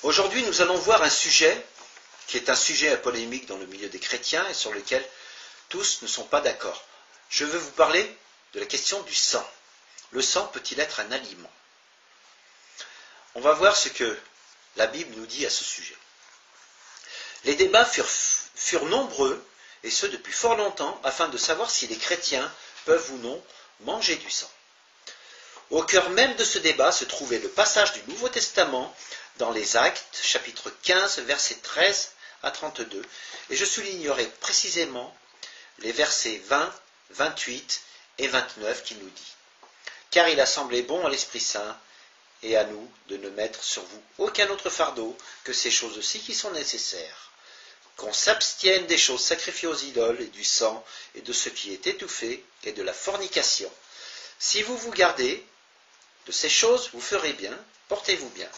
Aujourd'hui, nous allons voir un sujet qui est un sujet polémique dans le milieu des chrétiens et sur lequel tous ne sont pas d'accord. Je veux vous parler de la question du sang. Le sang peut-il être un aliment? On va voir ce que la Bible nous dit à ce sujet. Les débats furent nombreux, et ce depuis fort longtemps, afin de savoir si les chrétiens peuvent ou non manger du sang. Au cœur même de ce débat se trouvait le passage du Nouveau Testament dans les Actes, chapitre 15, versets 13 à 32, et je soulignerai précisément les versets 20, 28 et 29 qui nous dit « Car il a semblé bon à l'Esprit Saint et à nous de ne mettre sur vous aucun autre fardeau que ces choses-ci qui sont nécessaires, qu'on s'abstienne des choses sacrifiées aux idoles et du sang et de ce qui est étouffé et de la fornication. Si vous vous gardez de ces choses, vous ferez bien, portez-vous bien. »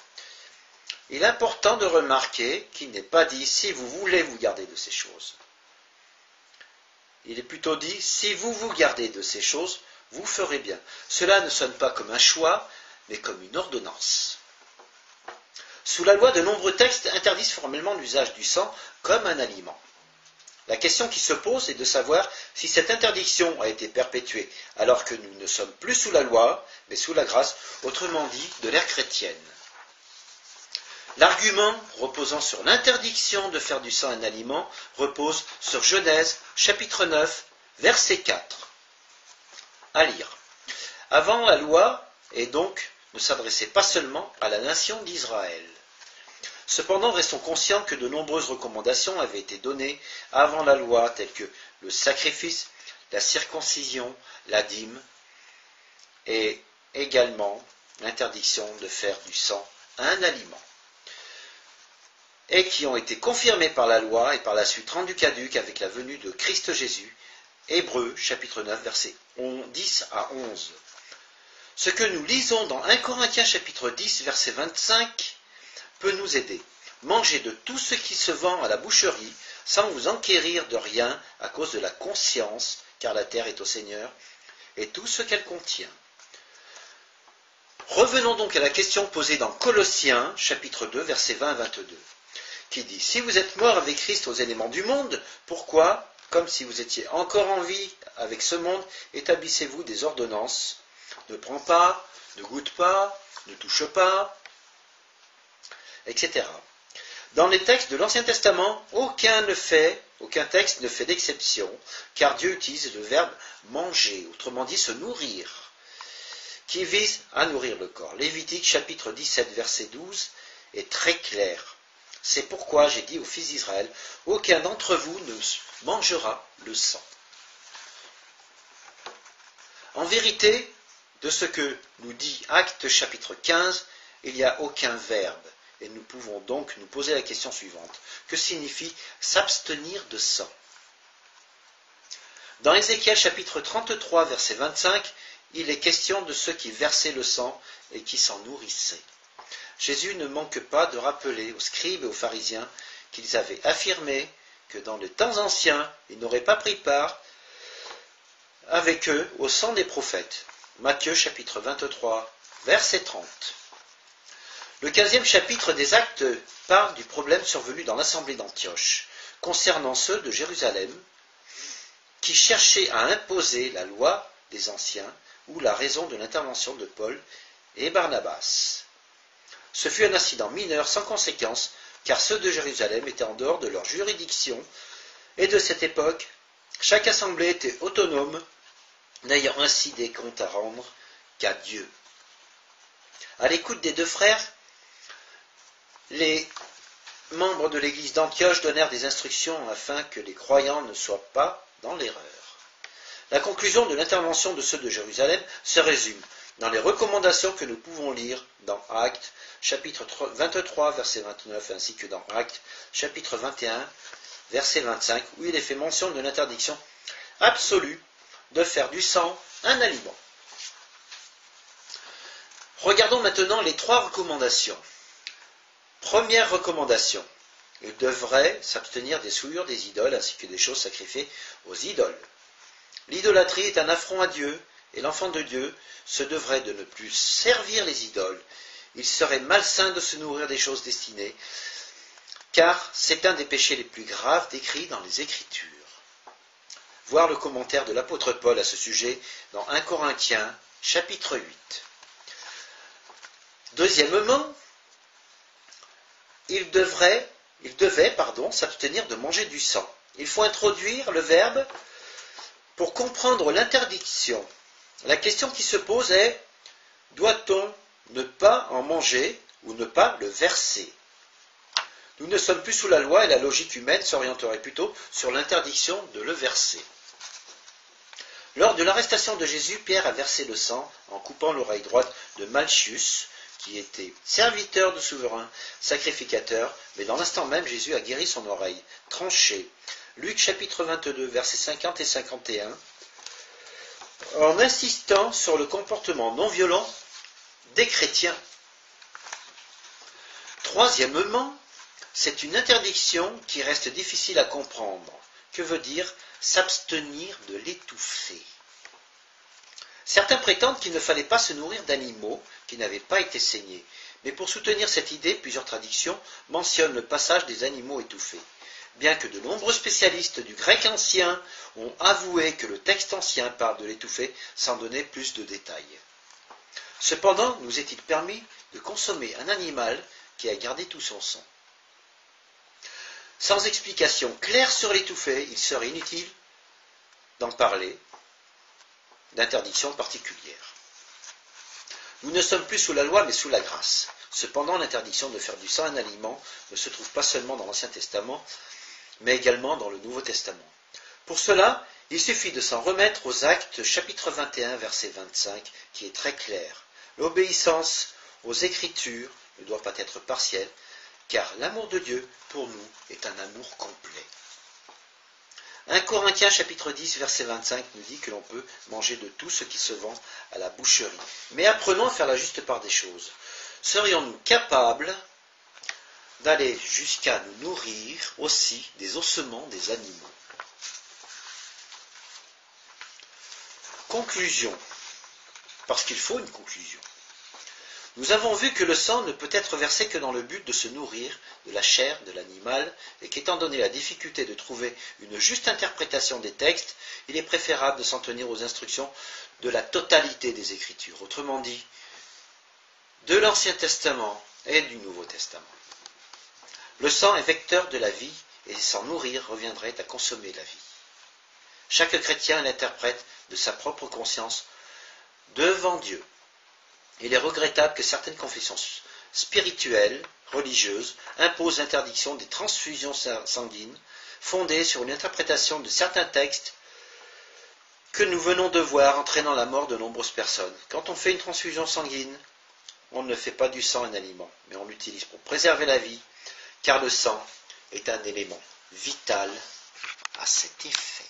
Il est important de remarquer qu'il n'est pas dit « si vous voulez vous garder de ces choses ». Il est plutôt dit « si vous vous gardez de ces choses, vous ferez bien ». Cela ne sonne pas comme un choix, mais comme une ordonnance. Sous la loi, de nombreux textes interdisent formellement l'usage du sang comme un aliment. La question qui se pose est de savoir si cette interdiction a été perpétuée alors que nous ne sommes plus sous la loi, mais sous la grâce, autrement dit, de l'ère chrétienne. L'argument reposant sur l'interdiction de faire du sang un aliment repose sur Genèse, chapitre 9, verset 4. À lire. Avant la loi, et donc ne s'adressait pas seulement à la nation d'Israël. Cependant, restons conscients que de nombreuses recommandations avaient été données avant la loi, telles que le sacrifice, la circoncision, la dîme, et également l'interdiction de faire du sang un aliment, et qui ont été confirmées par la loi et par la suite rendues caduques avec la venue de Christ Jésus. Hébreux, chapitre 9, versets 10 à 11. Ce que nous lisons dans 1 Corinthiens, chapitre 10, verset 25, peut nous aider. Mangez de tout ce qui se vend à la boucherie, sans vous enquérir de rien à cause de la conscience, car la terre est au Seigneur, et tout ce qu'elle contient. Revenons donc à la question posée dans Colossiens, chapitre 2, versets 20 à 22, qui dit « Si vous êtes morts avec Christ aux éléments du monde, pourquoi, comme si vous étiez encore en vie avec ce monde, établissez-vous des ordonnances? Ne prends pas, ne goûte pas, ne touche pas, etc. » Dans les textes de l'Ancien Testament, aucun texte ne fait d'exception, car Dieu utilise le verbe manger, autrement dit se nourrir, qui vise à nourrir le corps. Lévitique chapitre 17, verset 12 est très clair. C'est pourquoi j'ai dit aux fils d'Israël, aucun d'entre vous ne mangera le sang. En vérité, de ce que nous dit Actes chapitre 15, il n'y a aucun verbe. Et nous pouvons donc nous poser la question suivante. Que signifie s'abstenir de sang? Dans Ézéchiel chapitre 33, verset 25, il est question de ceux qui versaient le sang et qui s'en nourrissaient. Jésus ne manque pas de rappeler aux scribes et aux pharisiens qu'ils avaient affirmé que dans les temps anciens, ils n'auraient pas pris part avec eux au sang des prophètes. Matthieu chapitre 23, verset 30. Le 15e chapitre des Actes parle du problème survenu dans l'assemblée d'Antioche, concernant ceux de Jérusalem qui cherchaient à imposer la loi des anciens ou la raison de l'intervention de Paul et Barnabas. Ce fut un incident mineur sans conséquence, car ceux de Jérusalem étaient en dehors de leur juridiction, et de cette époque, chaque assemblée était autonome, n'ayant ainsi des comptes à rendre qu'à Dieu. À l'écoute des deux frères, les membres de l'église d'Antioche donnèrent des instructions afin que les croyants ne soient pas dans l'erreur. La conclusion de l'intervention de ceux de Jérusalem se résume dans les recommandations que nous pouvons lire dans Actes, chapitre 23, verset 29, ainsi que dans Actes, chapitre 21, verset 25, où il est fait mention de l'interdiction absolue de faire du sang un aliment. Regardons maintenant les 3 recommandations. Première recommandation, il devrait s'abstenir des souillures des idoles ainsi que des choses sacrifiées aux idoles. L'idolâtrie est un affront à Dieu, et l'enfant de Dieu se devrait de ne plus servir les idoles il serait malsain de se nourrir des choses destinées, car c'est un des péchés les plus graves décrits dans les Écritures. Voir le commentaire de l'apôtre Paul à ce sujet dans 1 Corinthiens, chapitre 8. Deuxièmement, il devait s'abstenir de manger du sang. Il faut introduire le verbe pour comprendre l'interdiction. La question qui se pose est, doit-on ne pas en manger ou ne pas le verser? Nous ne sommes plus sous la loi et la logique humaine s'orienterait plutôt sur l'interdiction de le verser. Lors de l'arrestation de Jésus, Pierre a versé le sang en coupant l'oreille droite de Malchus, qui était serviteur du souverain sacrificateur, mais dans l'instant même, Jésus a guéri son oreille tranchée. Luc chapitre 22, versets 50 et 51, en insistant sur le comportement non violent des chrétiens. Troisièmement, c'est une interdiction qui reste difficile à comprendre. Que veut dire s'abstenir de l'étouffer? Certains prétendent qu'il ne fallait pas se nourrir d'animaux qui n'avaient pas été saignés. Mais pour soutenir cette idée, plusieurs traditions mentionnent le passage des animaux étouffés. Bien que de nombreux spécialistes du grec ancien ont avoué que le texte ancien parle de l'étouffer sans donner plus de détails. Cependant, nous est-il permis de consommer un animal qui a gardé tout son sang? Sans explication claire sur l'étouffer, il serait inutile d'en parler d'interdiction particulière. Nous ne sommes plus sous la loi, mais sous la grâce. Cependant, l'interdiction de faire du sang un aliment ne se trouve pas seulement dans l'Ancien Testament, mais également dans le Nouveau Testament. Pour cela, il suffit de s'en remettre aux Actes, chapitre 21, verset 25, qui est très clair. L'obéissance aux Écritures ne doit pas être partielle, car l'amour de Dieu, pour nous, est un amour complet. 1 Corinthiens chapitre 10, verset 25 nous dit que l'on peut manger de tout ce qui se vend à la boucherie. Mais apprenons à faire la juste part des choses. Serions-nous capables d'aller jusqu'à nous nourrir aussi des ossements des animaux? Conclusion, parce qu'il faut une conclusion. Nous avons vu que le sang ne peut être versé que dans le but de se nourrir de la chair de l'animal et qu'étant donné la difficulté de trouver une juste interprétation des textes, il est préférable de s'en tenir aux instructions de la totalité des Écritures, autrement dit, de l'Ancien Testament et du Nouveau Testament. Le sang est vecteur de la vie et s'en nourrir reviendrait à consommer la vie. Chaque chrétien l'interprète de sa propre conscience devant Dieu. Il est regrettable que certaines confessions spirituelles, religieuses, imposent l'interdiction des transfusions sanguines fondées sur une interprétation de certains textes que nous venons de voir entraînant la mort de nombreuses personnes. Quand on fait une transfusion sanguine, on ne fait pas du sang un aliment, mais on l'utilise pour préserver la vie, car le sang est un élément vital à cet effet.